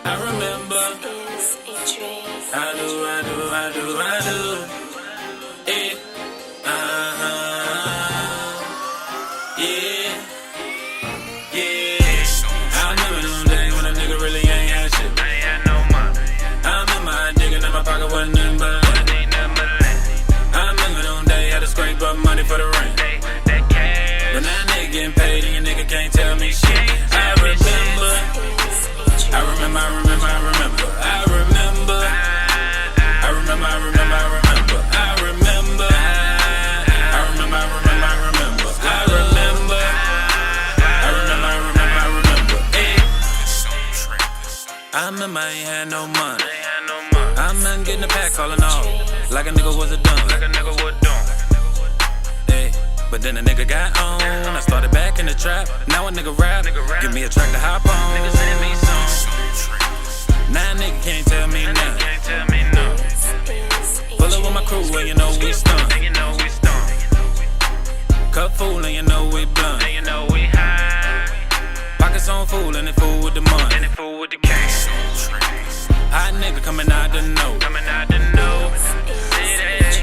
I remember. I do. Yeah. I remember them days when a nigga really ain't had shit. I ain't had no money. I remember I digging in my pocket wasn't nothing but land. I remember them days had to scrape up money for the rent. But now nigga getting paid and your nigga can't tell me shit. I remember. I remember I ain't had no money. I remember getting a pack calling off like a nigga was a dumb. Hey, but then a nigga got on. I started back in the trap. Now a nigga rap. Give me a track to hop on. Now a nigga can't tell me nothing. Pull up with my crew and you know we stunt. Cup full and you know we blunt. Pockets on full and they full with the money. Hot nigga coming out the know.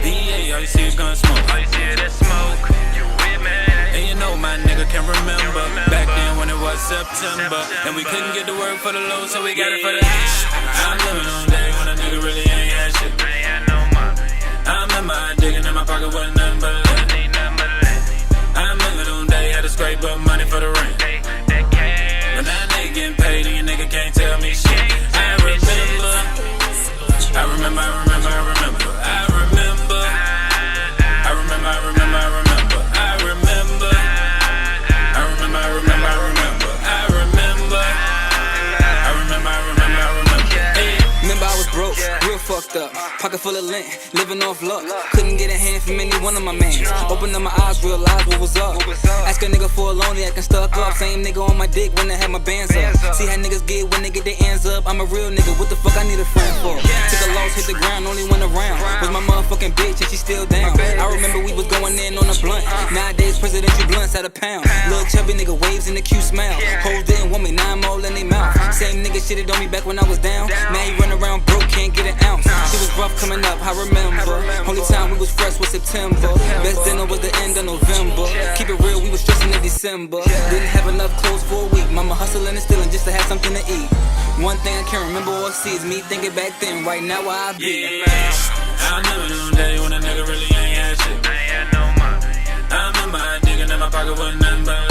DA, all you see is gun smoke. And you know my nigga can remember back then when it was September and we couldn't get the work for the low, so we got it for the I'm living on day when a nigga really ain't had shit. I remember I digging in my pocket wasn't nothing but land. I remember them days had to scrape up money for the rent. But now nigga getting paid and your nigga can't tell me shit. I remember. Remember I was broke, real fucked up, pocket full of lint, living off luck. Couldn't get a hand from any one of my mans. Opened up my eyes, realized what was up. Ask a nigga for a loan, he acting stuck up. Same nigga on my dick when I had my bands up. See how niggas get when they get their hands up. I'm a real nigga, what the fuck I need a friend for? Took a loss, hit the ground, only went around. Was my motherfucking bitch and she still down. I remember we was going in on a blunt. Nowadays presidential blunts at a pound. Little chubby nigga waves in the cute smile. Hoes didn't want me, now I'm all in their mouth. Same nigga shitted on me back when I was down. Now he run around broke, can't get an ounce. She was rough coming up, I remember. Only time we was fresh was September. Best dinner was the end of November. Keep it real, we was stressing in December. Didn't have enough clothes for a week. Mama hustling and stealing just to have something to eat. One thing I can't remember or see is me thinking back then, right now where I be. I remember them days when a nigga really ain't had shit. I remember I digging in my pocket wasn't nothing but